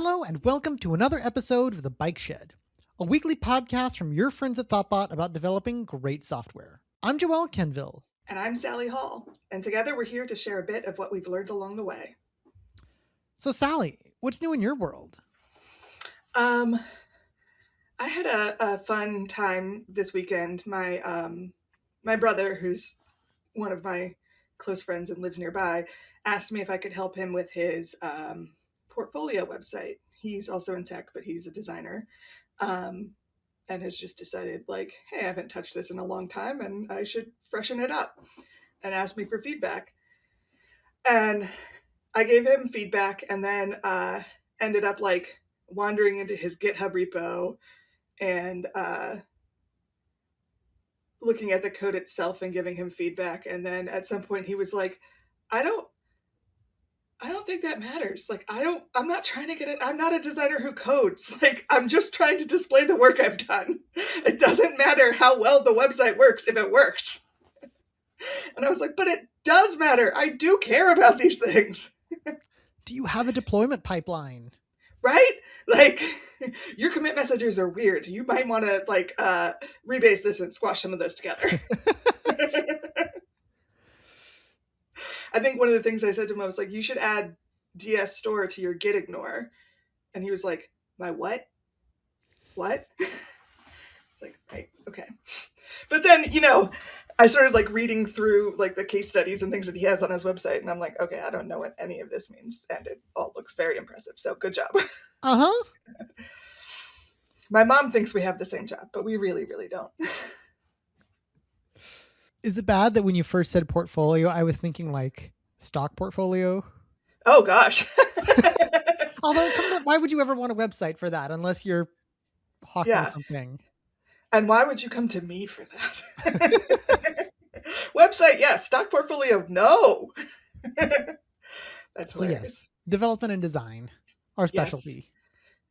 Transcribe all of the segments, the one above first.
Hello and welcome to another episode of The Bike Shed, a weekly podcast from your friends at thoughtbot about developing great software. I'm Joël Quenneville. And I'm Sally Hall, and together we're here to share a bit of what we've learned along the way. So Sally, what's new in your world? I had a fun time this weekend. My brother, who's one of my close friends and lives nearby, asked me if I could help him with his portfolio website. He's also in tech, but he's a designer. And has just decided, like, hey, I haven't touched this in a long time and I should freshen it up, and asked me for feedback. And I gave him feedback and then ended up like wandering into his GitHub repo and looking at the code itself and giving him feedback. And then at some point he was like, I don't think that matters. Like, I'm not trying to get it. I'm not a designer who codes. Like, I'm just trying to display the work I've done. It doesn't matter how well the website works if it works. And I was like, but it does matter. I do care about these things. Do you have a deployment pipeline? Right? Like, your commit messages are weird. You might want to like rebase this and squash some of those together. I think one of the things I said to him, I was like, you should add DS store to your git ignore. And he was like, my what? What? Like, right, okay. But then, I started like reading through like the case studies and things that he has on his website, and I'm like, okay, I don't know what any of this means, and it all looks very impressive. So good job. Uh-huh. My mom thinks we have the same job, but we really, really don't. Is it bad that when you first said portfolio, I was thinking like stock portfolio? Oh gosh. Although, why would you ever want a website for that unless you're hawking something? And why would you come to me for that? Website, yes. Stock portfolio, no. That's hilarious. Yes, development and design are specialty.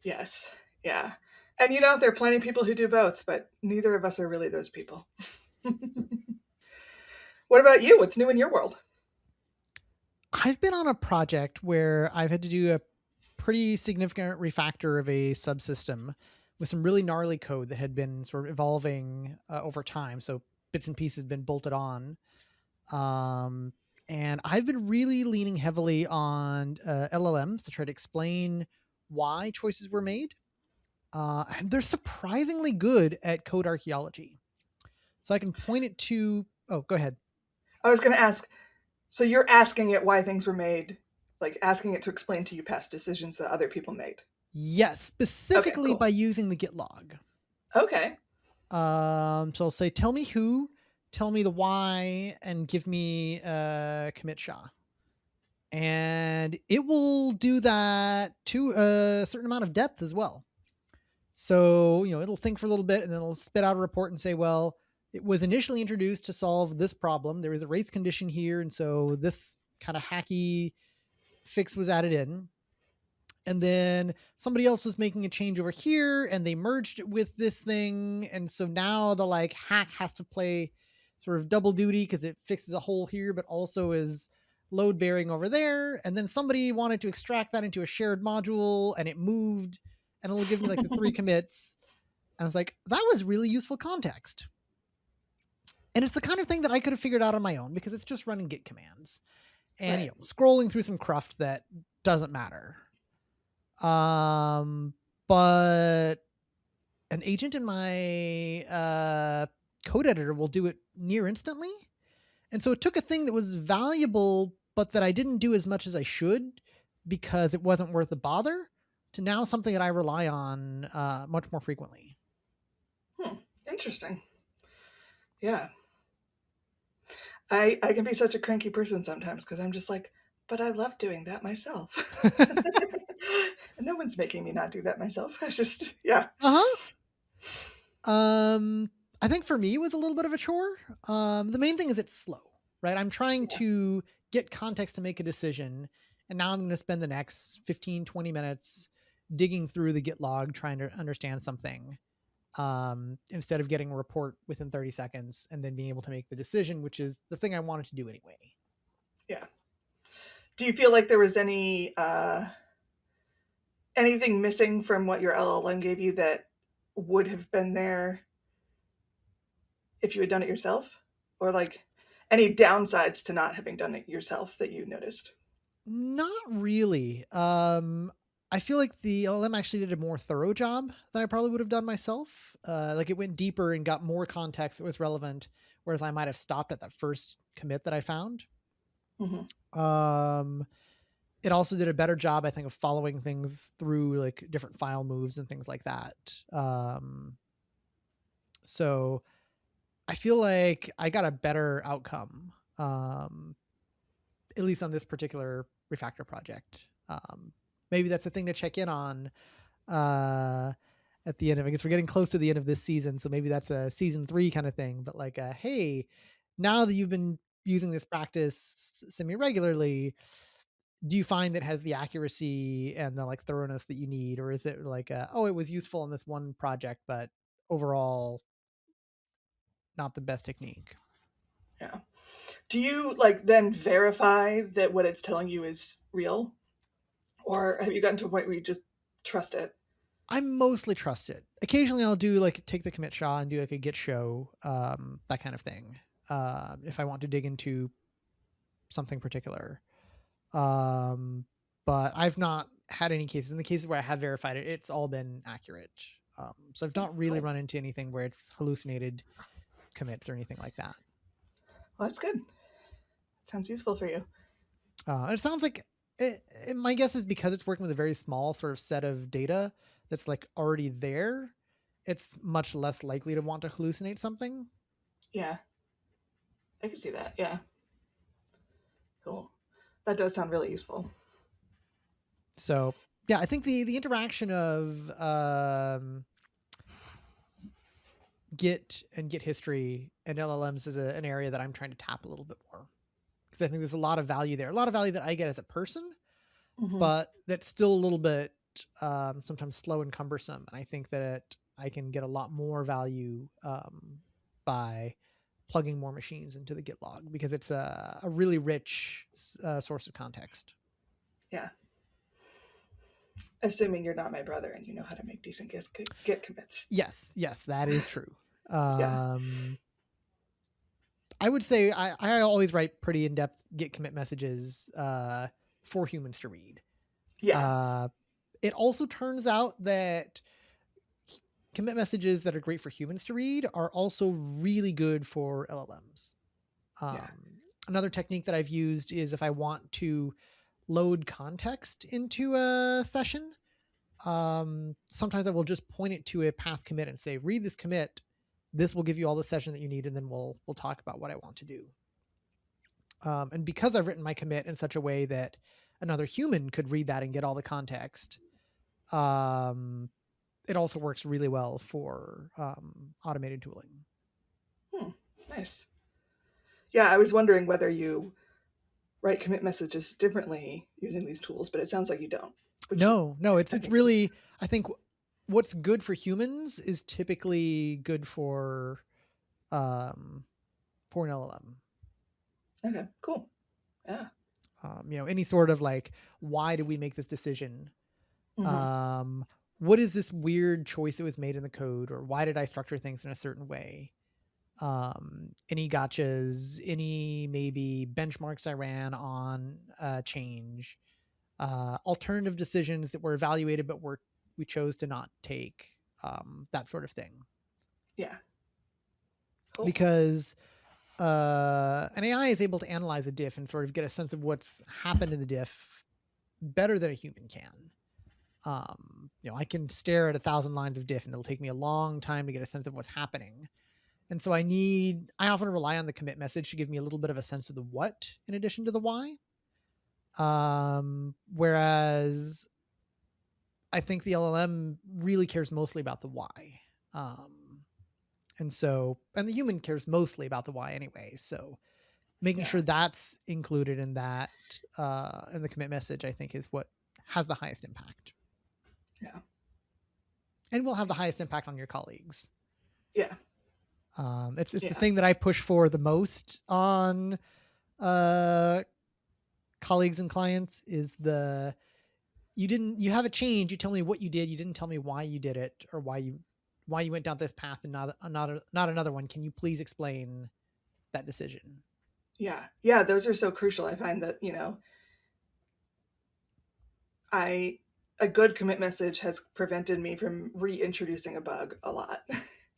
Yes. Yeah. And there are plenty of people who do both, but neither of us are really those people. What about you? What's new in your world? I've been on a project where I've had to do a pretty significant refactor of a subsystem with some really gnarly code that had been sort of evolving over time. So bits and pieces had been bolted on. And I've been really leaning heavily on LLMs to try to explain why choices were made. And they're surprisingly good at code archaeology. So I can point it to... Oh, go ahead. I was going to ask, so you're asking it why things were made, like asking it to explain to you past decisions that other people made? Yes, specifically by using the git log. Okay. So I'll say, tell me who, tell me the why, and give me a commit SHA. And it will do that to a certain amount of depth as well. So, it'll think for a little bit and then it'll spit out a report and say, well, it was initially introduced to solve this problem. There was a race condition here. And so this kind of hacky fix was added in. And then somebody else was making a change over here and they merged it with this thing. And so now the like hack has to play sort of double duty because it fixes a hole here, but also is load bearing over there. And then somebody wanted to extract that into a shared module and it moved and it'll give me like the 3 commits. And I was like, that was really useful context. And it's the kind of thing that I could have figured out on my own because it's just running git commands and, right. Scrolling through some cruft that doesn't matter. But an agent in my code editor will do it near instantly. And so it took a thing that was valuable, but that I didn't do as much as I should because it wasn't worth the bother, to now something that I rely on much more frequently. Interesting. Yeah. I can be such a cranky person sometimes because I'm just like, but I love doing that myself. No one's making me not do that myself. I just, yeah. I think for me it was a little bit of a chore. The main thing is it's slow, right? I'm trying to get context to make a decision. And now I'm going to spend the next 15, 20 minutes digging through the git log, trying to understand something. Instead of getting a report within 30 seconds and then being able to make the decision, which is the thing I wanted to do anyway. Yeah. Do you feel like there was anything missing from what your LLM gave you that would have been there if you had done it yourself? Or like any downsides to not having done it yourself that you noticed? Not really. I feel like the LLM actually did a more thorough job than I probably would have done myself. Like it went deeper and got more context that was relevant, whereas I might have stopped at that first commit that I found. Hmm. Um, it also did a better job, I think, of following things through like different file moves and things like that. So I feel like I got a better outcome, at least on this particular refactor project. Maybe that's a thing to check in on uh, at the end of. I guess we're getting close to the end of this season, so maybe that's a season 3 kind of thing. But like, hey, now that you've been using this practice semi regularly, do you find that it has the accuracy and the like thoroughness that you need, or is it like, oh, it was useful in this one project, but overall not the best technique? Yeah. Do you like then verify that what it's telling you is real? Or have you gotten to a point where you just trust it? I mostly trust it. Occasionally, I'll do like take the commit SHA and do like a git show, that kind of thing. If I want to dig into something particular, um, but I've not had any cases. In the cases where I have verified it, it's all been accurate. So I've not really Cool. run into anything where it's hallucinated commits or anything like that. Well, that's good. Sounds useful for you. It sounds like my guess is because it's working with a very small sort of set of data that's like already there. It's much less likely to want to hallucinate something. Yeah, I can see that. Yeah, cool. That does sound really useful. So yeah, I think the interaction of Git and Git history and LLMs is an area that I'm trying to tap a little bit more because I think there's a lot of value there, a lot of value that I get as a person, Hmm. but that's still a little bit sometimes slow and cumbersome. And I think that I can get a lot more value by plugging more machines into the Git log because it's a really rich source of context. Yeah, assuming you're not my brother and you know how to make decent Git commits. Yes, yes, that is true. Yeah, Um, I would say I always write pretty in depth Git commit messages for humans to read. yeah, Uh, it also turns out that commit messages that are great for humans to read are also really good for LLMs. yeah, Another technique that I've used is if I want to load context into a session, sometimes I will just point it to a past commit and say, read this commit. This will give you all the session that you need, and then we'll talk about what I want to do. And because I've written my commit in such a way that another human could read that and get all the context, um, it also works really well for automated tooling. hmm, nice. Yeah, I was wondering whether you write commit messages differently using these tools, but it sounds like you don't, which No, no, I it's think is really, I think what's good for humans is typically good um, for an LLM. okay. Cool. Yeah. Any sort of like, why did we make this decision? Hmm. Um, what is this weird choice that was made in the code, or why did I structure things in a certain way? Any gotchas, any maybe benchmarks I ran on change, alternative decisions that were evaluated but we chose to not take, that sort of thing. Yeah. Cool. Because an AI is able to analyze a diff and sort of get a sense of what's happened in the diff better than a human can. I can stare at 1,000 lines of diff and it'll take me a long time to get a sense of what's happening. And so I often rely on the commit message to give me a little bit of a sense of the what in addition to the why. Whereas I think the LLM really cares mostly about the why. Um, and the human cares mostly about the why anyway. So making Yeah. sure that's included in that, in the commit message, I think is what has the highest impact Yeah. and will have the highest impact on your colleagues. Yeah. It's the Yeah. thing that I push for the most on uh, colleagues and clients is the you have a change, you tell me what you did, you didn't tell me why you did it or why you went down this path and not another one. Can you please explain that decision? Yeah. Yeah, those are so crucial. I find that, I a good commit message has prevented me from reintroducing a bug a lot.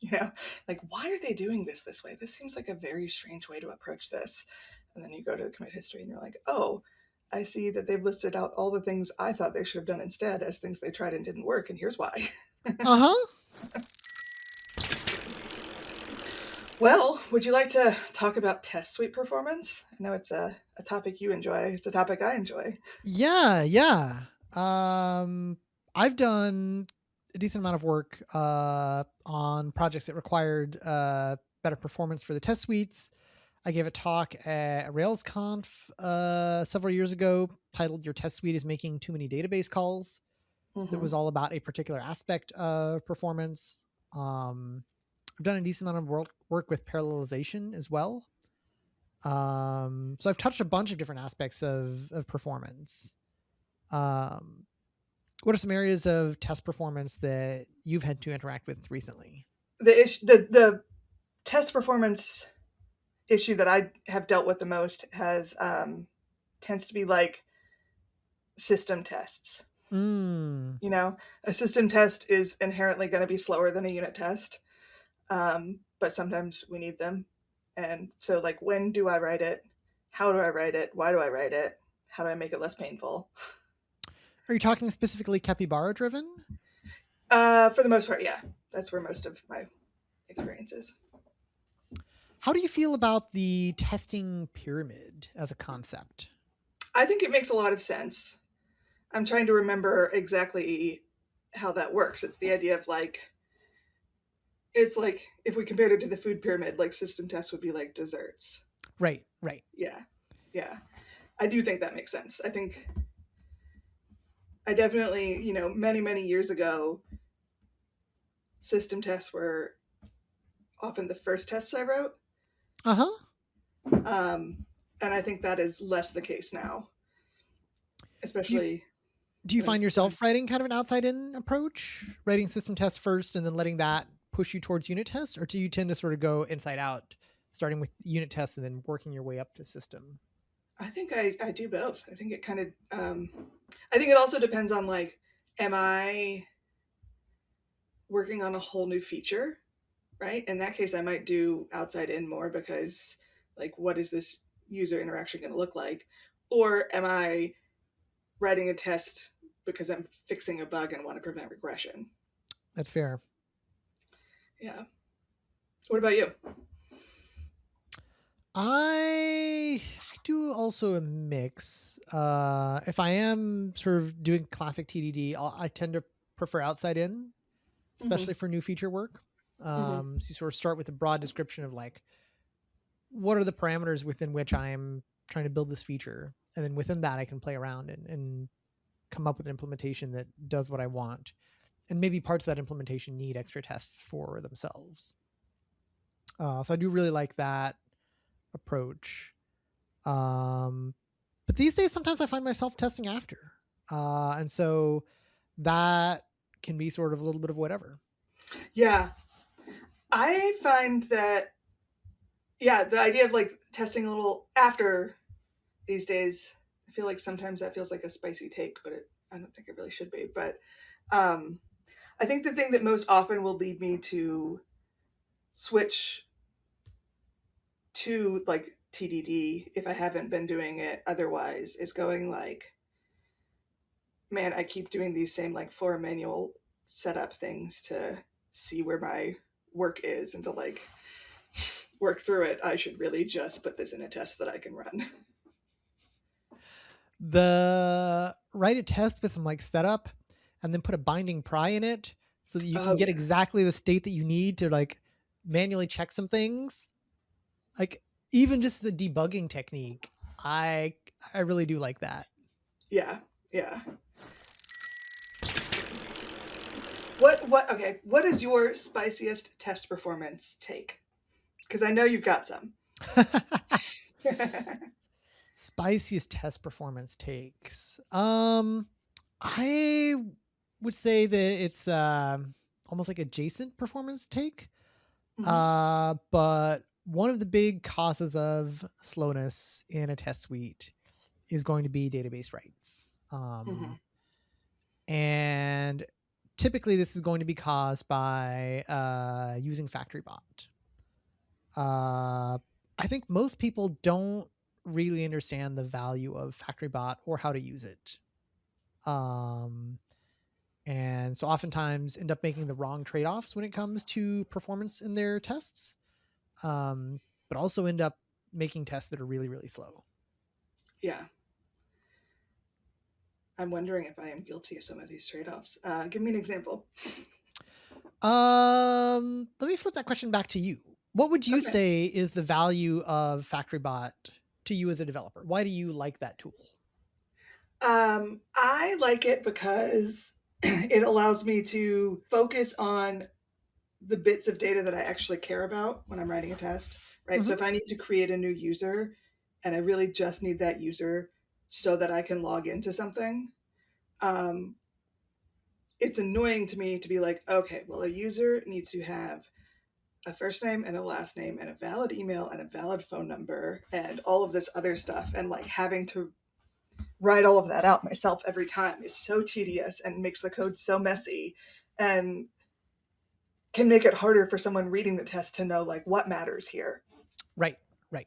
you know, like why are they doing this way? This seems like a very strange way to approach this. And then you go to the commit history and you're like, "Oh, I see that they've listed out all the things I thought they should have done instead as things they tried and didn't work, and here's why." Uh-huh. Well, would you like to talk about test suite performance? I know it's a topic you enjoy. It's a topic I enjoy. Yeah, yeah. I've done a decent amount of work on projects that required better performance for the test suites. I gave a talk at RailsConf several years ago titled Your Test Suite is Making Too Many Database Calls. That Mm-hmm. was all about a particular aspect of performance. I've done a decent amount of work with parallelization as well. So I've touched a bunch of different aspects of performance. Um, what are some areas of test performance that you've had to interact with recently? The test performance issue that I have dealt with the most has tends to be like system tests. Mm, A system test is inherently going to be slower than a unit test, but sometimes we need them. And so, like, when do I write it? How do I write it? Why do I write it? How do I make it less painful? are you talking specifically capybara driven? For the most part, yeah, that's where most of my experience is. How do you feel about the testing pyramid as a concept? I think it makes a lot of sense. I'm trying to remember exactly how that works. It's the idea of like, it's like if we compared it to the food pyramid, like system tests would be like desserts. Right, right. Yeah, yeah. I do think that makes sense. I think I definitely, many, many years ago, system tests were often the first tests I wrote. Uh huh. Um, and I think that is less the case now, Do you especially, do you find go ahead. yourself writing kind of an outside in approach, writing system tests first and then letting that push you towards unit tests, or do you tend to sort of go inside out, starting with unit tests and then working your way up to system? I think I do both. I think it kind of, I think it also depends on like, am I working on a whole new feature, right? In that case, I might do outside in more because, like, what is this user interaction going to look like? Or am I writing a test because I'm fixing a bug and want to prevent regression? That's fair. Yeah. What about you? I do also a mix. If I am sort of doing classic TDD, I tend to prefer outside in, Mm-hmm. especially for new feature work. Mm-hmm. So you sort of start with a broad description of like what are the parameters within which I'm trying to build this feature, and then within that I can play around and come up with an implementation that does what I want. And maybe parts of that implementation need extra tests for themselves. So I do really like that approach. Um, but these days, sometimes I find myself testing after, and so that can be sort of a little bit of whatever. Yeah. I find that, yeah, the idea of like testing a little after these days, I feel like sometimes that feels like a spicy take, but I don't think it really should be. But um, I think the thing that most often will lead me to switch to like TDD if I haven't been doing it otherwise is going like, man, I keep doing these same like four manual setup things to see where my work is and to like work through it. I should really just put this in a test that I can run. The write a test with some like setup, and then put a binding pry in it so that you can Oh get yeah. exactly the state that you need to like manually check some things. Like even just the debugging technique, I really do like that. Yeah. Yeah. What okay, what is your spiciest test performance take? Because I know you've got some. Spiciest test performance takes. I would say that it's almost like adjacent performance take. Hmm. But one of the big causes of slowness in a test suite is going to be database writes. Hmm. And typically this is going to be caused by using FactoryBot. Uh, I think most people don't really understand the value of FactoryBot or how to use it. Um, and so oftentimes end up making the wrong trade-offs when it comes to performance in their tests, but also end up making tests that are really, really slow. Yeah. I'm wondering if I am guilty of some of these trade-offs. Give me an example. Let me flip that question back to you. What would you Okay. say is the value of FactoryBot to you as a developer? Why do you like that tool? I like it because it allows me to focus on the bits of data that I actually care about when I'm writing a test, right? So Hmm. if I need to create a new user and I really just need that user so that I can log into something, um, it's annoying to me to be like, okay, well, a user needs to have a first name and a last name and a valid email and a valid phone number and all of this other stuff. And like having to write all of that out myself every time is so tedious and makes the code so messy and can make it harder for someone reading the test to know like what matters here. Right, right,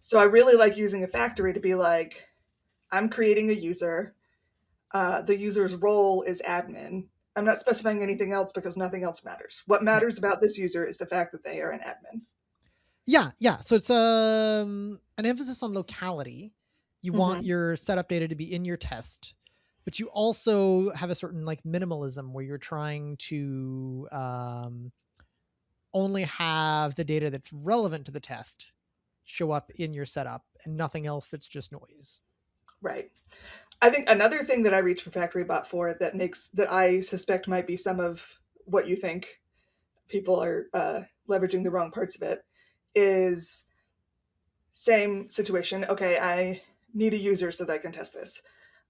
So I really like using a factory to be like, I'm creating a user. The user's role is admin. I'm not specifying anything else because nothing else matters. What right. matters about this user is the fact that they are an admin. Yeah, yeah. So it's an emphasis on locality. You want Mm-hmm. your setup data to be in your test, but you also have a certain like minimalism where you're trying to only have the data that's relevant to the test show up in your setup and nothing else that's just noise. Right. I think another thing that I reach for FactoryBot for that makes that I suspect might be some of what you think people are leveraging the wrong parts of it is same situation. Okay, I need a user so that I can test this.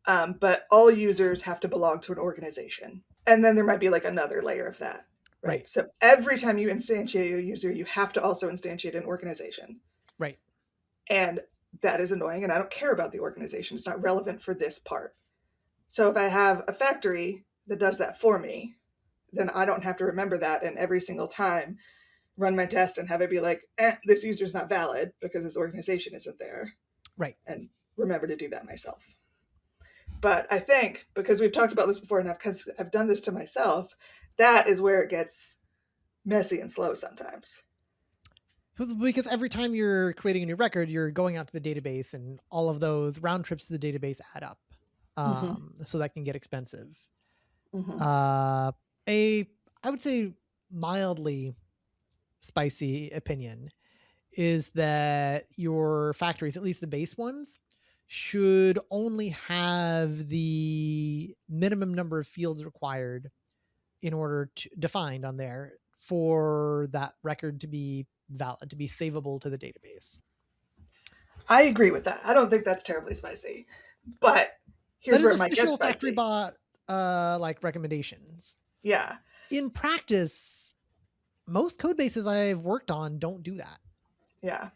But all users have to belong to an organization. And then there might be like another layer of that, Right, right? So every time you instantiate a user, you have to also instantiate an organization. right, And that is annoying. And I don't care about the organization. It's not relevant for this part. So if I have a factory that does that for me, then I don't have to remember that. And every single time run my test and have it be like, this user's not valid because this organization isn't there. right. And remember to do that myself. But I think because we've talked about this before enough, because I've done this to myself, that is where it gets messy and slow sometimes. Because every time you're creating a new record, you're going out to the database, and all of those round trips to the database add up. Mm-hmm. So that can get expensive. Mm-hmm. Uh, a I would say mildly spicy opinion is that your factories, at least the base ones, should only have the minimum number of fields required in order to defined on there for that record to be valid, to be savable to the database. I agree with that. I don't think that's terribly spicy. But That here's is where it might get official spicy. FactoryBot like recommendations. Yeah. In practice, most code bases I've worked on don't do that. Yeah.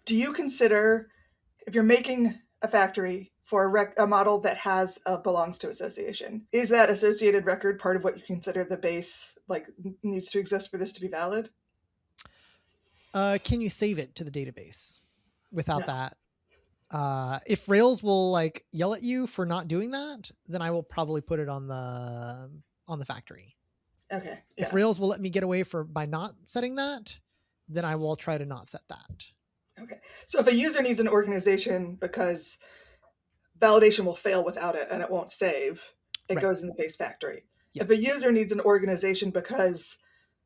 Do you consider if you're making a factory for a model that has belongs to association, is that associated record part of what you consider the base like needs to exist for this to be valid? Can you save it to the database without No. that? If Rails will like yell at you for not doing that, then I will probably put it on the factory. Okay. If Yeah. Rails will let me get away for by not setting that, then I will try to not set that. Okay. So if a user needs an organization because validation will fail without it and it won't save, it Right. goes in the base factory. Yep. If a user needs an organization because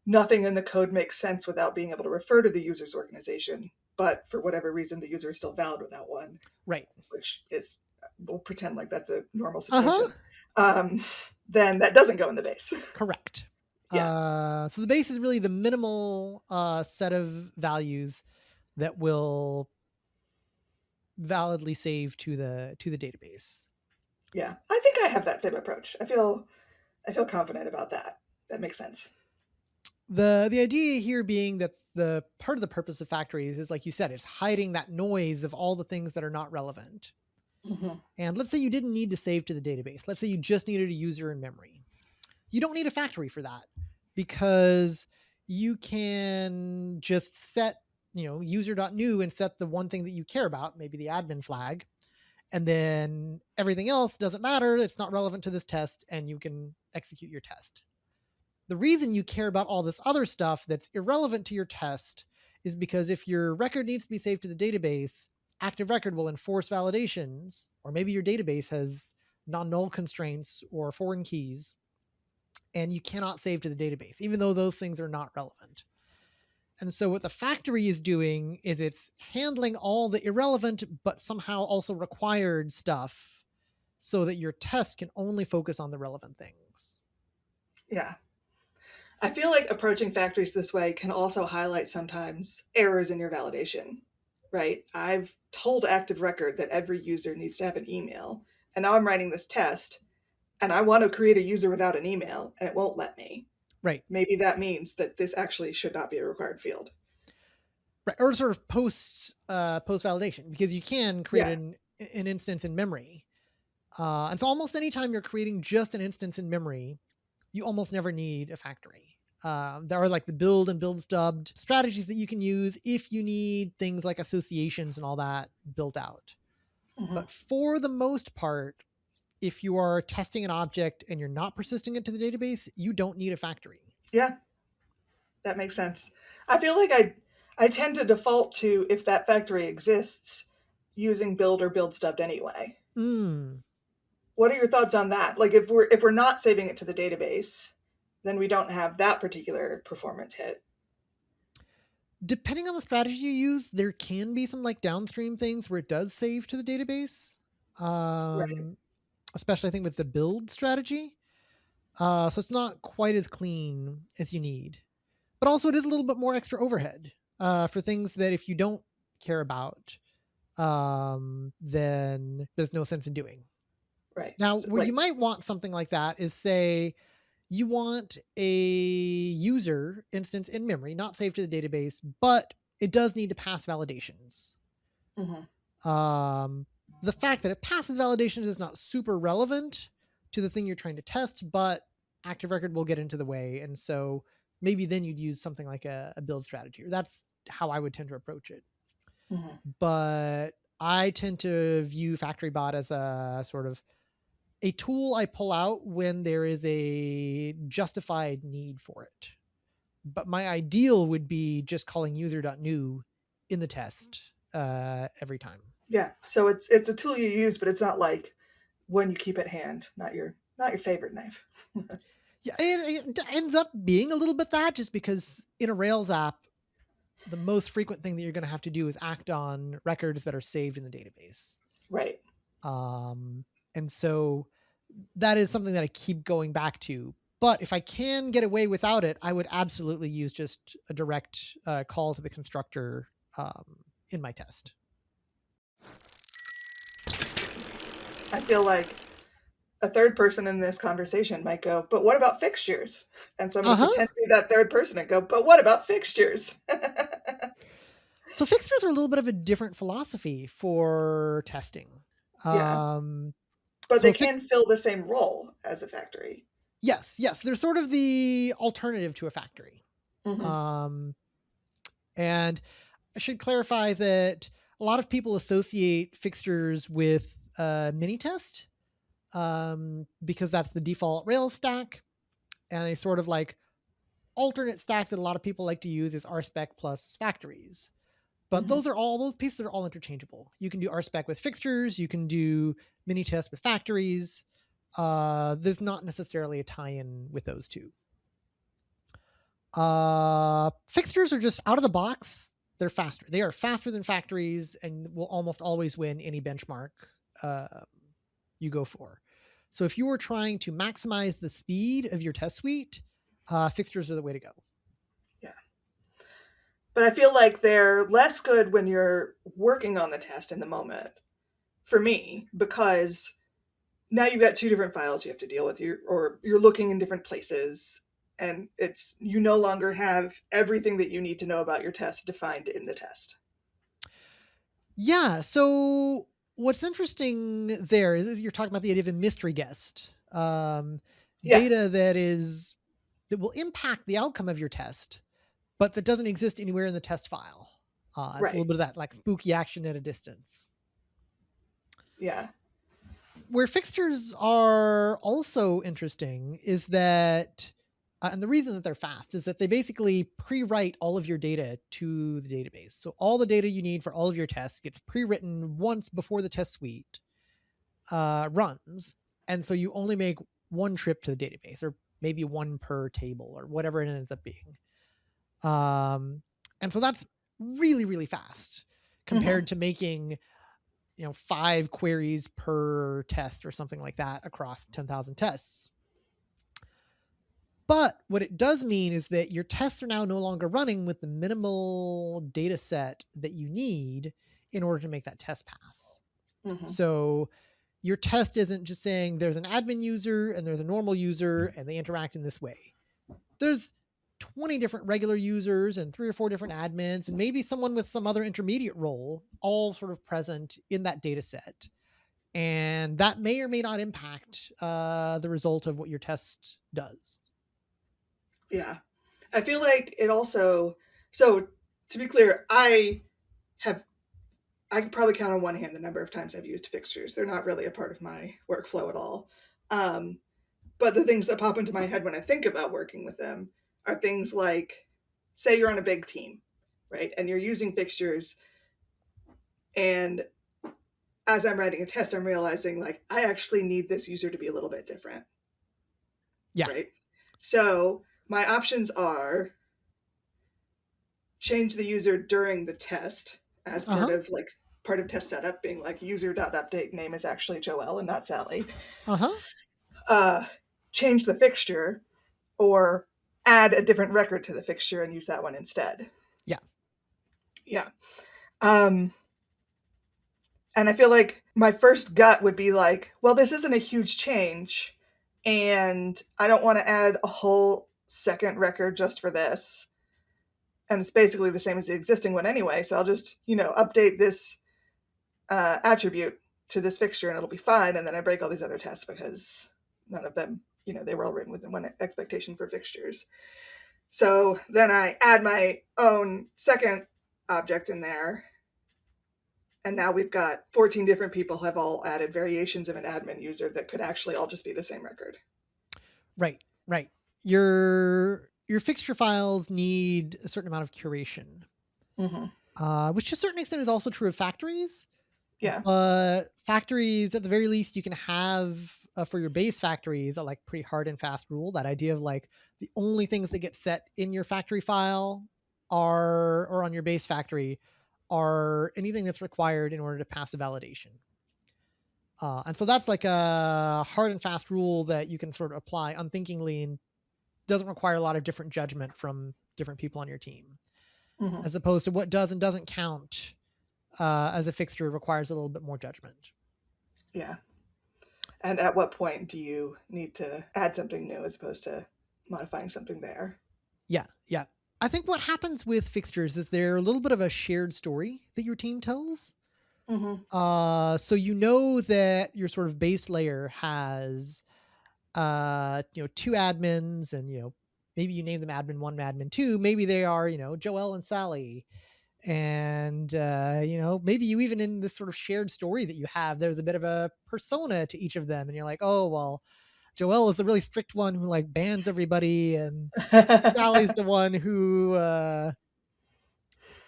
nothing in the code makes sense without being able to refer to the user's organization, but for whatever reason the user is still valid without one, Right. which is we'll pretend like that's a normal Uh huh. situation. Um, then that doesn't go in the base. Correct. Yeah. So the base is really the minimal set of values that will validly save to the database. Yeah, I think I have that same approach. I feel confident about that. That makes sense. The idea here being that the part of the purpose of factories is, like you said, it's hiding that noise of all the things that are not relevant. Hmm. And let's say you didn't need to save to the database. Let's say you just needed a user in memory. You don't need a factory for that because you can just set, user.new and set the one thing that you care about, maybe the admin flag, and then everything else doesn't matter. It's not relevant to this test, and you can execute your test. The reason you care about all this other stuff that's irrelevant to your test is because if your record needs to be saved to the database, Active Record will enforce validations, or maybe your database has non null constraints or foreign keys, and you cannot save to the database, even though those things are not relevant. And so, what the factory is doing is it's handling all the irrelevant, but somehow also required stuff so that your test can only focus on the relevant things. Yeah. I feel like approaching factories this way can also highlight sometimes errors in your validation, right? I've told Active Record that every user needs to have an email, and now I'm writing this test, and I want to create a user without an email, and it won't let me. Right. Maybe that means that this actually should not be a required field. Right. Or sort of post validation, because you can create Yeah. an instance in memory. And so almost anytime you're creating just an instance in memory, you almost never need a factory. There are like the build and build stubbed strategies that you can use if you need things like associations and all that built out. Hmm. But for the most part, if you are testing an object and you're not persisting it to the database, you don't need a factory. Yeah, that makes sense. I feel like I tend to default to, if that factory exists, using build or build stubbed anyway. Mm. What are your thoughts on that? Like, if we're not saving it to the database, then we don't have that particular performance hit. Depending on the strategy you use, there can be some like downstream things where it does save to the database. Right. Um, Especially I think with the build strategy. So it's not quite as clean as you need. But also it is a little bit more extra overhead for things that if you don't care about, then there's no sense in doing. Right. Now, So, where you like, might want something like that is, say, you want a user instance in memory, not saved to the database, but it does need to pass validations. mhm. Um, the fact that it passes validations is not super relevant to the thing you're trying to test, but Active Record will get into the way. And so maybe then you'd use something like a build strategy, or that's how I would tend to approach it. Mhm. But I tend to view FactoryBot as a sort of a tool I pull out when there is a justified need for it. But my ideal would be just calling user.new in the test every time. Yeah. So it's a tool you use, but it's not like one you keep at hand, not your favorite knife. Yeah, it ends up being a little bit that, just because in a Rails app, the most frequent thing that you're going to have to do is act on records that are saved in the database. Right. Um, and so that is something that I keep going back to. But if I can get away without it, I would absolutely use just a direct call to the constructor in my test. I feel like a third person in this conversation might go, but what about fixtures? And so I'm going Uh to huh. pretend to be that third person and go, but what about fixtures? So fixtures are a little bit of a different philosophy for testing. Yeah. Um, But so they a fix can fill the same role as a factory. Yes, yes, they're sort of the alternative to a factory. Hmm. Um, and I should clarify that a lot of people associate fixtures with mini test because that's the default Rails stack, and a sort of like alternate stack that a lot of people like to use is RSpec plus factories. But Hmm. those pieces are all interchangeable. You can do RSpec with fixtures, you can do mini test with factories. There's not necessarily a tie-in with those two. Fixtures are just out of the box. They're faster. They are faster than factories and will almost always win any benchmark uh, you go for. So if you were trying to maximize the speed of your test suite, fixtures are the way to go. Yeah. But I feel like they're less good when you're working on the test in the moment for me, because now you've got two different files you have to deal with, or you're looking in different places, and it's you no longer have everything that you need to know about your test defined in the test. Yeah. So what's interesting there is you're talking about the idea of a mystery guest, Yeah, data that will impact the outcome of your test, but that doesn't exist anywhere in the test file. It's a little right. bit of that like spooky action at a distance. Yeah. Where fixtures are also interesting is that, and the reason that they're fast is that they basically pre-write all of your data to the database. So all the data you need for all of your tests gets pre-written once before the test suite runs, and so you only make one trip to the database, or maybe one per table, or whatever it ends up being. And so that's really really fast Hmm. compared to making 5 queries per test or something like that across 10,000 tests. But what it does mean is that your tests are now no longer running with the minimal data set that you need in order to make that test pass. Hmm. So your test isn't just saying there's an admin user and there's a normal user and they interact in this way. There's 20 different regular users and 3 or 4 different admins and maybe someone with some other intermediate role all sort of present in that data set, and that may or may not impact the result of what your test does. Yeah. I feel like it also, so to be clear, have I could probably count on one hand the number of times I've used fixtures. They're not really a part of my workflow at all. Um, but the things that pop into my head when I think about working with them are things like, say you're on a big team, right? And you're using fixtures, and as I'm writing a test, I'm realizing like I actually need this user to be a little bit different, Yeah. right? So my options are change the user during the test as Uh huh. part of test setup, being like user.update name is actually Joelle and not Sally. Uh huh. Uh, change the fixture, or add a different record to the fixture and use that one instead. Yeah. Yeah. Um, and I feel like my first gut would be like, well, this isn't a huge change, and I don't want to add a whole second record just for this. And it's basically the same as the existing one anyway. So I'll just, update this attribute to this fixture and it'll be fine. And then I break all these other tests because none of them, they were all written with one expectation for fixtures. So then I add my own second object in there. And now we've got 14 different people have all added variations of an admin user that could actually all just be the same record. Right. Right. Your fixture files need a certain amount of curation, Mm-hmm. which to a certain extent is also true of factories. Yeah. But factories, at the very least, you can have for your base factories a like pretty hard and fast rule. That idea of like the only things that get set in your factory file are, or on your base factory, are anything that's required in order to pass a validation. And so that's like a hard and fast rule that you can sort of apply unthinkingly and doesn't require a lot of different judgment from different people on your team, Mm-hmm. as opposed to what does and doesn't count as a fixture requires a little bit more judgment. Yeah. And at what point do you need to add something new as opposed to modifying something there? Yeah, yeah. I think what happens with fixtures is they're a little bit of a shared story that your team tells. Mm-hmm. So you know that your sort of base layer has two admins, and maybe you name them admin 1, admin 2, maybe they are, Joel and Sally. And maybe you even, in this sort of shared story that you have, there's a bit of a persona to each of them, and you're like, oh well, Joel is the really strict one who like bans everybody, and Sally's the one who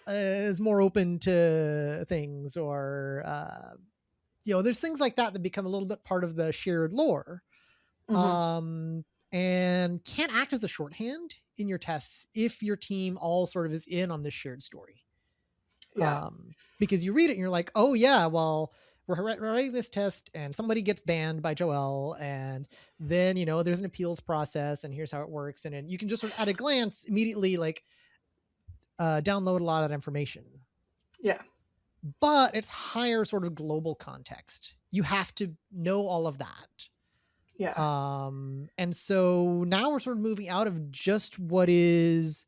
is more open to things, or there's things like that that become a little bit part of the shared lore, Mm-hmm. um, and can't act as a shorthand in your tests if your team all sort of is in on this shared story. Yeah. Because you read it and you're like, oh yeah, well, we're writing this test and somebody gets banned by Joel, and then there's an appeals process and here's how it works, and then you can just sort of at a glance immediately like download a lot of that information. Yeah. but it's higher sort of global context. You have to know all of that. Yeah. And so now we're sort of moving out of just what is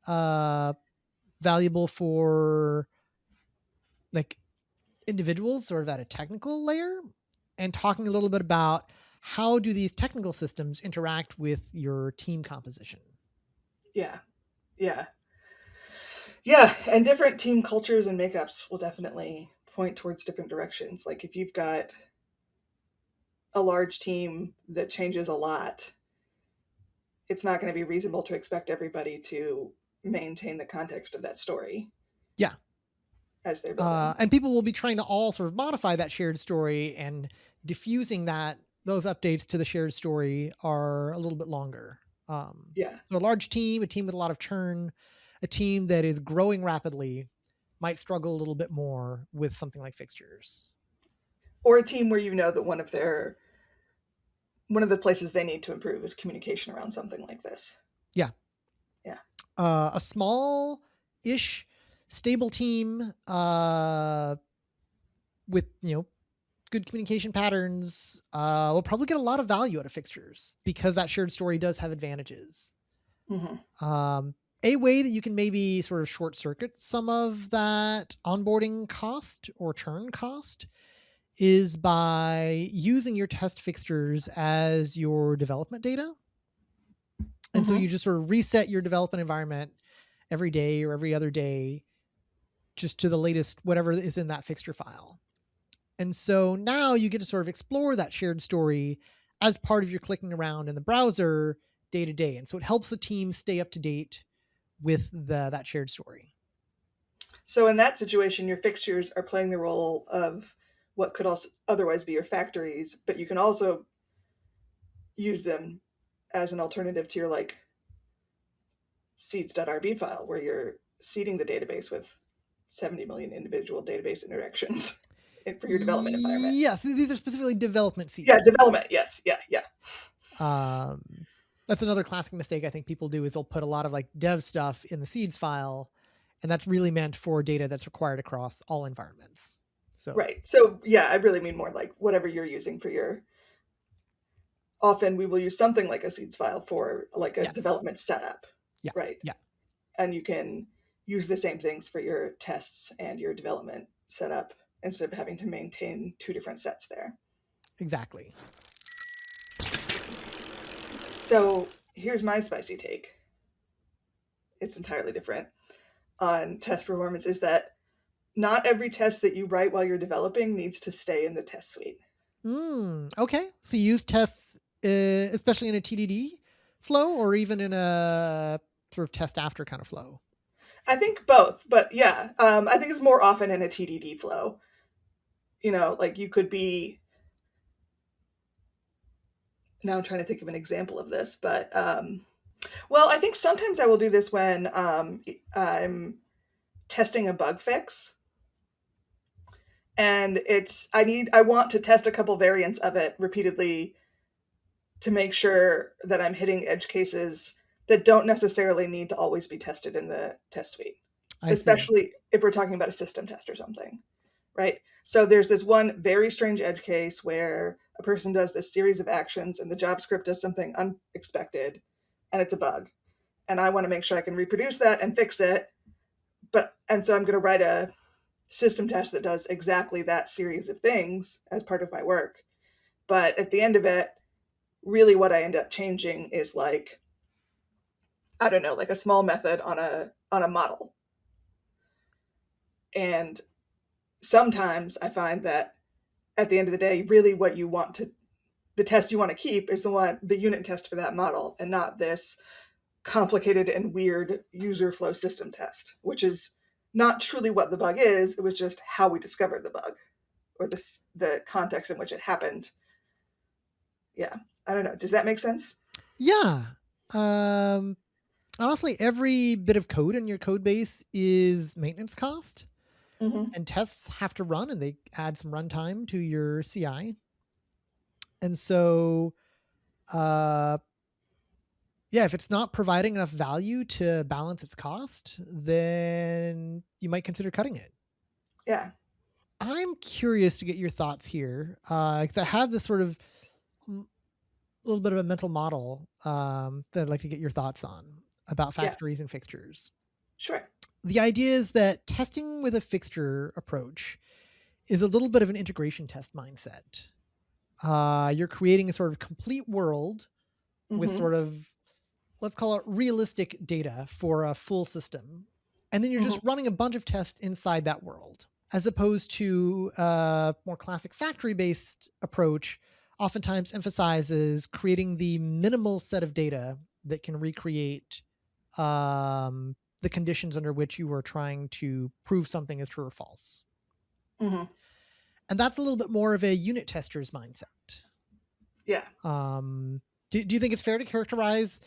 uh valuable for like individuals sort of at a technical layer and talking a little bit about how do these technical systems interact with your team composition. Yeah. Yeah. Yeah. And different team cultures and makeups will definitely point towards different directions. Like if you've got a large team that changes a lot, it's not going to be reasonable to expect everybody to maintain the context of that story Yeah. as they're building. And people will be trying to all sort of modify that shared story, and diffusing that those updates to the shared story are a little bit longer. Yeah. So a large team, a team with a lot of churn, a team that is growing rapidly might struggle a little bit more with something like fixtures. Or a team where you know that one of the places they need to improve is communication around something like this. Yeah. Yeah. A small ish stable team with, good communication patterns will probably get a lot of value out of fixtures because that shared story does have advantages. Hmm. Um, a way that you can maybe sort of short circuit some of that onboarding cost or churn cost is by using your test fixtures as your development data. And so Hmm. you just sort of reset your development environment every day or every other day just to the latest whatever is in that fixture file. And so now you get to sort of explore that shared story as part of your clicking around in the browser day to day. And so it helps the team stay up to date with that shared story. So in that situation, your fixtures are playing the role of what could also otherwise be your factories, but you can also use them as an alternative to your like seeds.rb file where you're seeding the database with 70 million individual database interactions for your development environment. Yes, these are specifically development seed Yeah, files. development. Yes. Yeah. Yeah. Um, that's another classic mistake I think people do is they'll put a lot of like dev stuff in the seeds file, and that's really meant for data that's required across all environments. So Right. So yeah, I really mean more like whatever you're using for your. Often we will use something like a seeds file for like a yes, development setup, yeah, right? yeah, And you can use the same things for your tests and your development setup instead of having to maintain two different sets there. exactly. So here's my spicy take. It's entirely different on test performance is that not every test that you write while you're developing needs to stay in the test suite. Okay. So you use tests, especially in a TDD flow, or even in a sort of test after kind of flow. I think both, but yeah, I think it's more often in a TDD flow. Like you could be. Now I'm trying to think of an example of this, but well, I think sometimes I will do this when I'm testing a bug fix, and I want to test a couple variants of it repeatedly to make sure that I'm hitting edge cases that don't necessarily need to always be tested in the test suite, I see. especially if we're talking about a system test or something, right? So there's this one very strange edge case where a person does this series of actions and the JavaScript does something unexpected and it's a bug. And I want to make sure I can reproduce that and fix it. And so I'm going to write a system test that does exactly that series of things as part of my work. But at the end of it, really what I end up changing is like, I don't know, like a small method on a model. And sometimes I find that at the end of the day, really what you want to the test you want to keep is the unit test for that model and not this complicated and weird user flow system test, which is not truly what the bug is. It was just how we discovered the bug or the context in which it happened. Yeah. I don't know. Does that make sense? Yeah. Um, honestly, every bit of code in your code base is maintenance cost, Mm-hmm. and tests have to run, and they add some runtime to your CI. And so, uh, yeah, if it's not providing enough value to balance its cost, then you might consider cutting it. Yeah. I'm curious to get your thoughts here because I have this sort of little bit of a mental model that I'd like to get your thoughts on about Yeah. factories and fixtures. Sure. The idea is that testing with a fixture approach is a little bit of an integration test mindset. You're creating a sort of complete world with Mm-hmm. sort of, let's call it realistic data for a full system. And then you're Mm-hmm. just running a bunch of tests inside that world, as opposed to a more classic factory based approach, oftentimes emphasizes creating the minimal set of data that can recreate the conditions under which you are trying to prove something is true or false. Mm-hmm. And that's a little bit more of a unit tester's mindset. Yeah. Do you think it's fair to characterize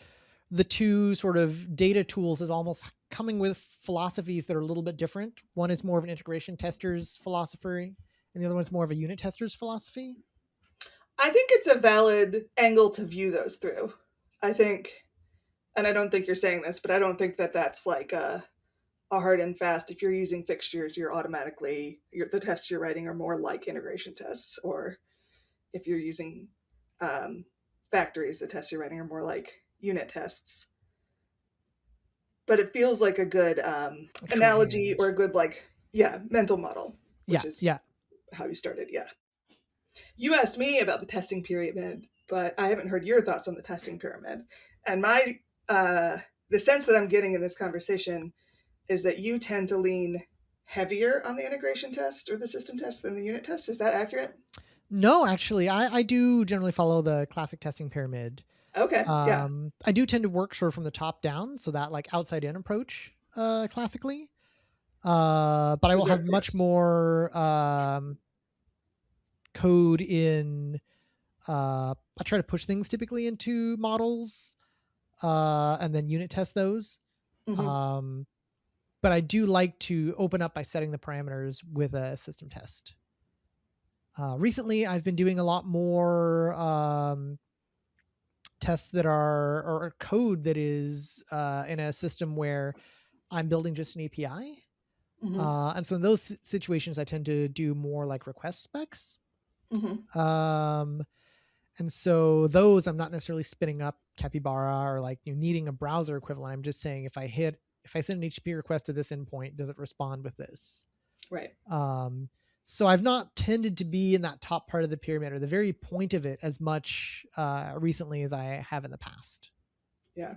the two sort of data tools as almost coming with philosophies that are a little bit different? One is more of an integration tester's philosophy, and the other one's more of a unit tester's philosophy. I think it's a valid angle to view those through. I think, and I don't think you're saying this, but I don't think that that's like a hard and fast. If you're using fixtures, you're automatically the tests you're writing are more like integration tests, or if you're using um, factories, the tests you're writing are more like unit tests. But it feels like a good Like analogy shorthand. or a good like yeah mental model, Yeah, which is yeah. how you started. Yeah, you asked me about the testing pyramid, but I haven't heard your thoughts on the testing pyramid. And my the sense that I'm getting in this conversation is that you tend to lean heavier on the integration test or the system test than the unit test. Is that accurate? No, actually, I do generally follow the classic testing pyramid. Okay. Yeah. I do tend to work sort of from the top down, so that like outside in approach, classically. But I will have Observe much first. more code in. I try to push things typically into models and then unit test those. Mm-hmm. Um, but I do like to open up by setting the parameters with a system test. Recently, I've been doing a lot more tests that are or code that is in a system where I'm building just an API. Mm-hmm. And so in those situations, I tend to do more like request specs. Mm-hmm. Um, and so those I'm not necessarily spinning up Capybara or like needing a browser equivalent. I'm just saying if I send an HTTP request to this endpoint, does it respond with this? Right. Um, so I've not tended to be in that top part of the pyramid or the very point of it as much recently as I have in the past. Yeah.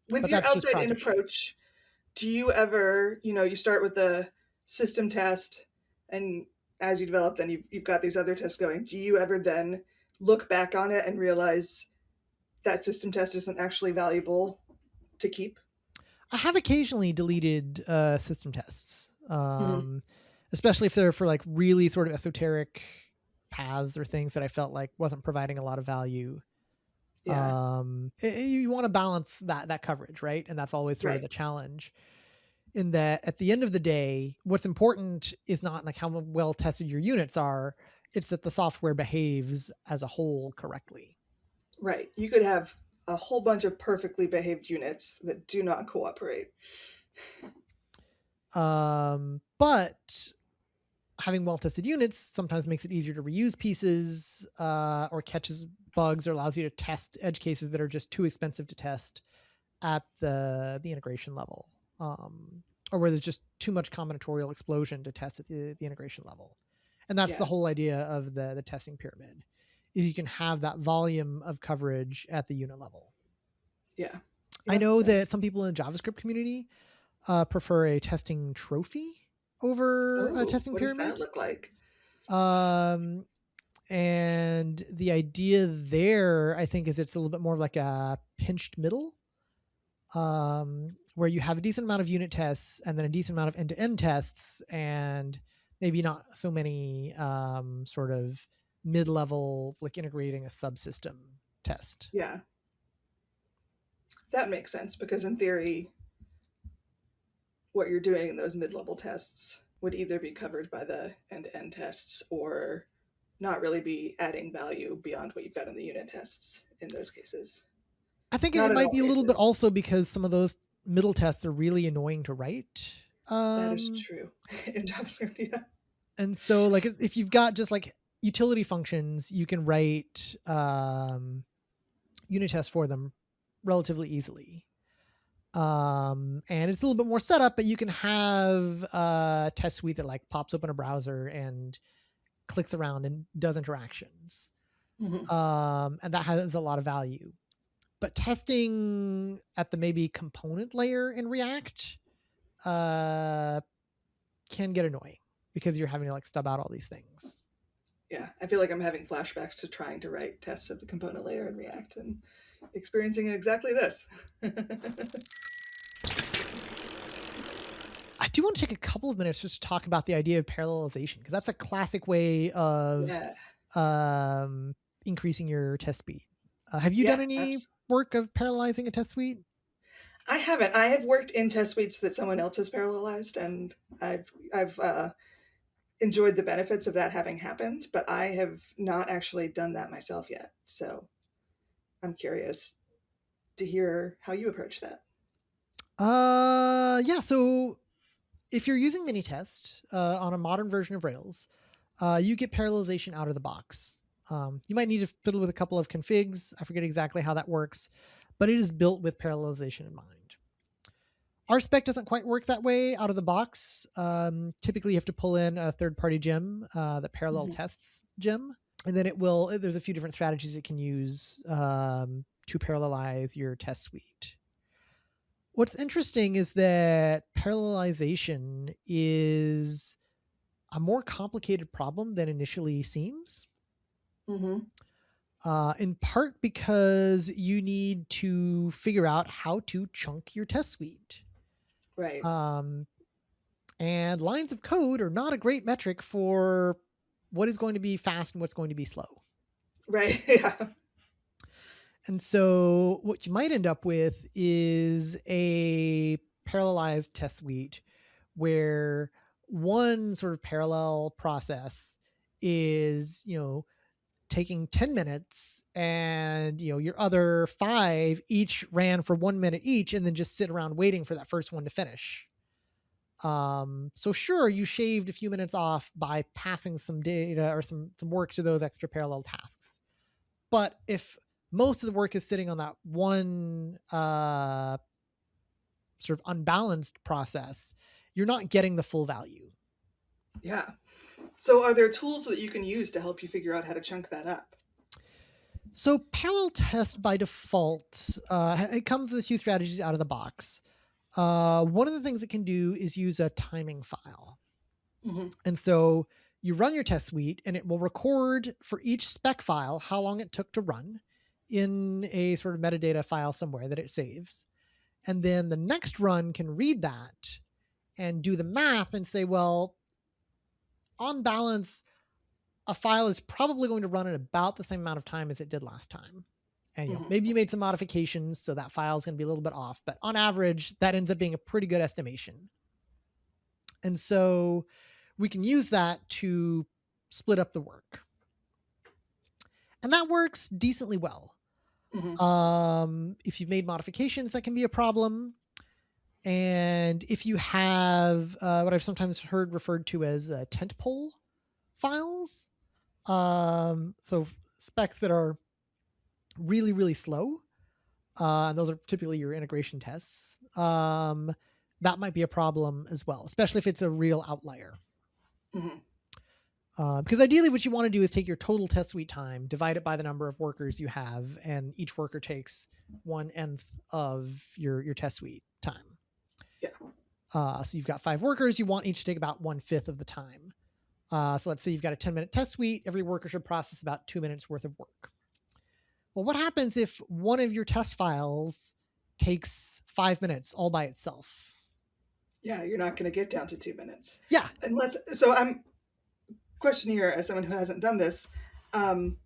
With But your that's just outside in project change. approach, do you ever, you start with the system test and as you develop, then you've got these other tests going. Do you ever then look back on it and realize that system test isn't actually valuable to keep? I have occasionally deleted system tests, Mm-hmm. especially if they're for like really sort of esoteric paths or things that I felt like wasn't providing a lot of value. Yeah. You want to balance that coverage, right? And that's always sort of Right. the challenge. In that, at the end of the day, what's important is not like how well tested your units are; it's that the software behaves as a whole correctly. Right. You could have a whole bunch of perfectly behaved units that do not cooperate. But having well-tested units sometimes makes it easier to reuse pieces or catches bugs or allows you to test edge cases that are just too expensive to test at the integration level, or where there's just too much combinatorial explosion to test at the integration level. And that's the Yeah. whole idea of the testing pyramid, is you can have that volume of coverage at the unit level. Yeah. I Yep. know that some people in the JavaScript community prefer a testing trophy over a Oh, testing what does that pyramid. look like? Um, and the idea there, I think, is it's a little bit more of like a pinched middle, where you have a decent amount of unit tests and then a decent amount of end-to-end tests, and maybe not so many sort of mid-level, like integrating a subsystem test. Yeah. That makes sense because in theory, what you're doing in those mid-level tests would either be covered by the end-to-end tests or not really be adding value beyond what you've got in the unit tests in those cases. I think Not it in might all be a little bit cases. also because some of those middle tests are really annoying to write. That is Um, true. In JavaScript, yeah. and so like if you've got just like utility functions, you can write unit tests for them relatively easily. And it's a little bit more setup, but you can have a test suite that like pops open a browser and clicks around and does interactions. Mhm. And that has a lot of value. But testing at the maybe component layer in React uh, can get annoying because you're having to like stub out all these things. Yeah, I feel like I'm having flashbacks to trying to write tests at the component layer in React and experiencing exactly this. I do want to take a couple of minutes just to talk about the idea of parallelization because that's a classic way of Yeah, um, increasing your test speed. Have you done yeah, any abs work of parallelizing a test suite? I haven't. I have worked in test suites that someone else has parallelized, and I've enjoyed the benefits of that having happened, but I have not actually done that myself yet. So I'm curious to hear how you approach that. Yeah. So if you're using Minitest on a modern version of Rails, you get parallelization out of the box. You might need to fiddle with a couple of configs. I forget exactly how that works, but it is built with parallelization in mind. Our spec doesn't quite work that way out of the box. Typically, you have to pull in a third-party gem that parallel Mhm. tests gem, and then it will. There's a few different strategies it can use to parallelize your test suite. What's interesting is that parallelization is a more complicated problem than initially seems. Mhm. In part because you need to figure out how to chunk your test suite. Right. Um, and lines of code are not a great metric for what is going to be fast and what's going to be slow. Right. Yeah. And so, what you might end up with is a parallelized test suite where one sort of parallel process is, taking 10 minutes and, your other five each ran for 1 minute each and then just sit around waiting for that first one to finish. So sure, you shaved a few minutes off by passing some data or some work to those extra parallel tasks. But if most of the work is sitting on that one sort of unbalanced process, you're not getting the full value. Yeah. So are there tools that you can use to help you figure out how to chunk that up? So parallel test by default, it comes with a few strategies out of the box. One of the things it can do is use a timing file. Mhm. And so you run your test suite and it will record for each spec file how long it took to run in a sort of metadata file somewhere that it saves. And then the next run can read that and do the math and say, well, on balance, a file is probably going to run in about the same amount of time as it did last time. And Mhm. maybe you made some modifications, so that file is going to be a little bit off, but on average, that ends up being a pretty good estimation. And so we can use that to split up the work. And that works decently well. Mhm. If you've made modifications, that can be a problem. And if you have what I've sometimes heard referred to as tentpole files, so specs that are really, really slow, and those are typically your integration tests, that might be a problem as well, especially if it's a real outlier. Mhm. Because ideally, what you want to do is take your total test suite time, divide it by the number of workers you have, and each worker takes 1/nth of your test suite time. Yeah. So you've got 5 workers, you want each to take about 1/5 of the time. So let's say you've got a 10-minute test suite, every worker should process about 2 minutes worth of work. Well, what happens if one of your test files takes 5 minutes all by itself? Yeah, you're not going to get down to 2 minutes. Yeah. Unless, so I'm questioning here as someone who hasn't done this. Um,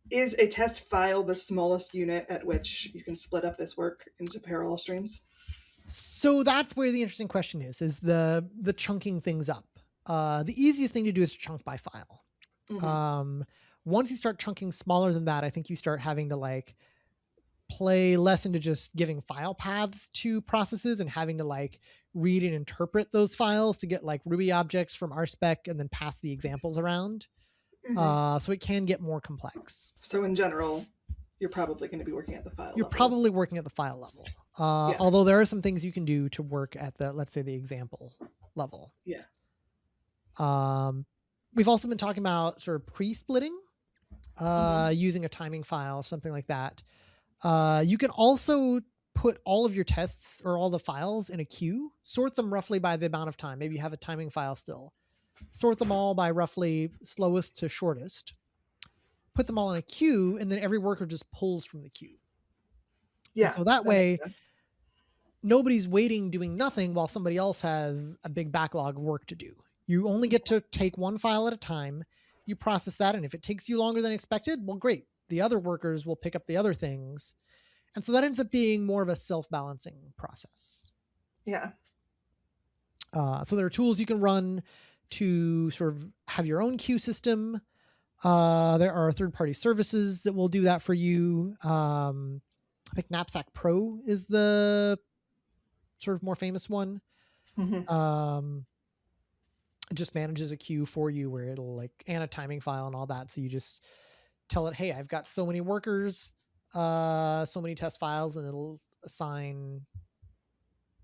is a test file the smallest unit at which you can split up this work into parallel streams? So that's where the interesting question is the chunking things up. The easiest thing to do is to chunk by file. Mhm. Um, Once you start chunking smaller than that, I think you start having to like play less into just giving file paths to processes and having to like read and interpret those files to get like Ruby objects from RSpec and then pass the examples around. Hmm. So it can get more complex. So in general, you're probably going to be working at the file You're level. probably working at the file level. Yeah. Although there are some things you can do to work at the, let's say, the example level. Yeah. Um, we've also been talking about sort of pre-splitting, Hmm. using a timing file, something like that. You can also put all of your tests or all the files in a queue, sort them roughly by the amount of time. Maybe you have a timing file still. Sort them all by roughly slowest to shortest. Put them all in a queue, and then every worker just pulls from the queue. And Yeah. so that That makes way, sense. nobody's waiting doing nothing while somebody else has a big backlog of work to do. You only get to take one file at a time. You process that, and if it takes you longer than expected, well, great. The other workers will pick up the other things. And so that ends up being more of a self balancing process. Yeah. So there are tools you can run to sort of have your own queue system. There are third party services that will do that for you. I think Knapsack Pro is the sort of more famous one. Hmm. Um, it just manages a queue for you where it'll like, and a timing file and all that. So you just tell it, hey, I've got so many workers, so many test files, and it'll assign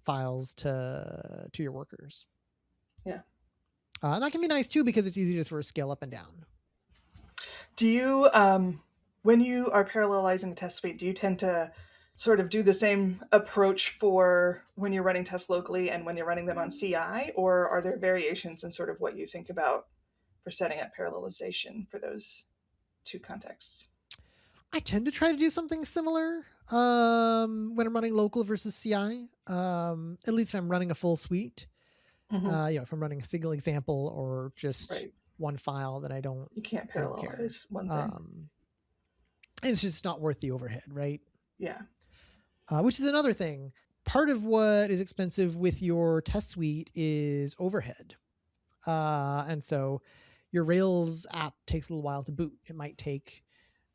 files to your workers. Yeah. And that can be nice too because it's easy to sort of scale up and down. Do you, when you are parallelizing a test suite, do you tend to sort of do the same approach for when you're running tests locally and when you're running them on CI, or are there variations in sort of what you think about for setting up parallelization for those two contexts? I tend to try to do something similar when I'm running local versus CI. At least I'm running a full suite. Hmm. If I'm running a single example or just Right. one file, then You can't I don't care. parallelize one thing. And it's just not worth the overhead, right? Yeah. Which is another thing. Part of what is expensive with your test suite is overhead. And so your Rails app takes a little while to boot. It might take,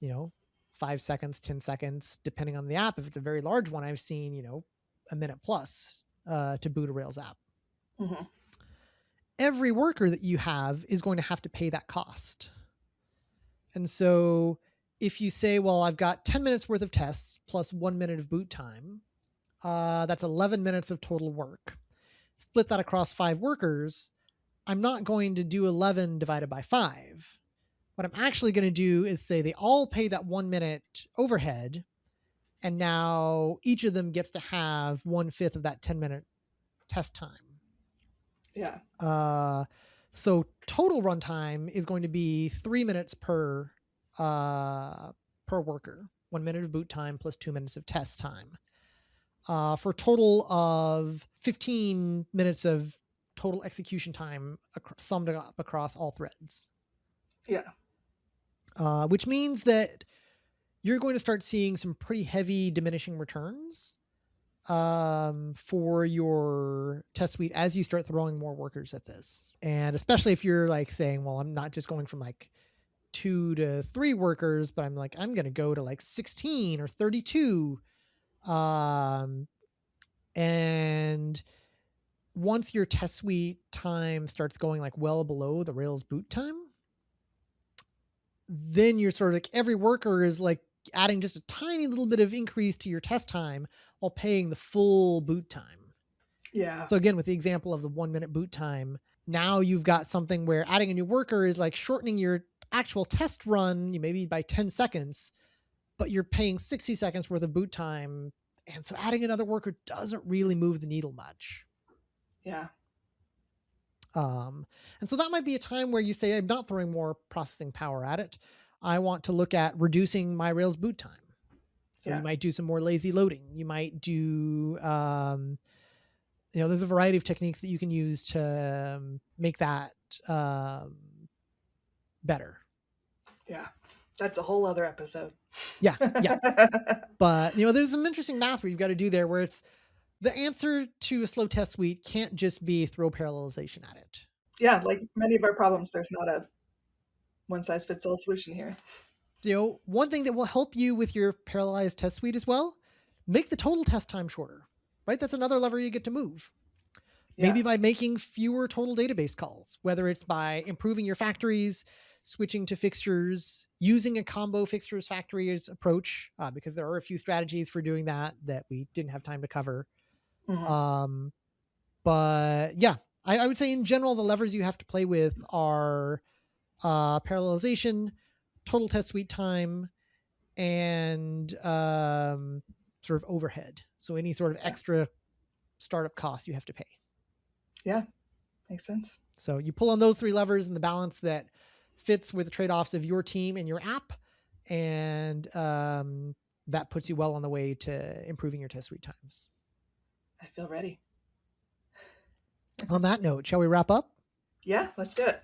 you know, 5 seconds, 10 seconds, depending on the app. If it's a very large one, I've seen, a minute plus to boot a Rails app. Hmm. Every worker that you have is going to have to pay that cost. And so if you say, well, I've got 10 minutes worth of tests plus 1 minute of boot time, that's 11 minutes of total work. Split that across 5 workers. I'm not going to do 11 divided by 5. What I'm actually going to do is say they all pay that 1 minute overhead, and now each of them gets to have 1/5 of that 10-minute test time. Yeah. So total runtime is going to be 3 minutes per worker. 1 minute of boot time plus 2 minutes of test time. For a total of 15 minutes of total execution time summed up across all threads. Yeah. Which means that you're going to start seeing some pretty heavy diminishing returns for your test suite as you start throwing more workers at this. And especially if you're like saying, well, I'm not just going from like 2 to 3 workers, but I'm going to go to like 16 or 32. And once your test suite time starts going like well below the Rails boot time, then you're sort of like every worker is like adding just a tiny little bit of increase to your test time while paying the full boot time. Yeah. So again, with the example of the 1 minute boot time, now you've got something where adding a new worker is like shortening your actual test run, maybe by 10 seconds, but you're paying 60 seconds worth of boot time. And so adding another worker doesn't really move the needle much. Yeah. And so that might be a time where you say, I'm not throwing more processing power at it. I want to look at reducing my Rails boot time. So Yeah. you might do some more lazy loading. You might do, there's a variety of techniques that you can use to make that better. Yeah. That's a whole other episode. Yeah. Yeah. But, there's some interesting math where you've got to do there where it's the answer to a slow test suite can't just be throw parallelization at it. Yeah. Like many of our problems, there's not a one size fits all solution here. one thing that will help you with your parallelized test suite as well, make the total test time shorter, right? That's another lever you get to move. Yeah. Maybe by making fewer total database calls, whether it's by improving your factories, switching to fixtures, using a combo fixtures factories approach, because there are a few strategies for doing that we didn't have time to cover. Mhm. But yeah, I would say in general, the levers you have to play with are parallelization, total test suite time, and sort of overhead. So any sort of extra startup costs you have to pay. Yeah, makes sense. So you pull on those three levers in the balance that fits with the trade-offs of your team and your app, and that puts you well on the way to improving your test suite times. I feel ready. On that note, shall we wrap up? Yeah, let's do it.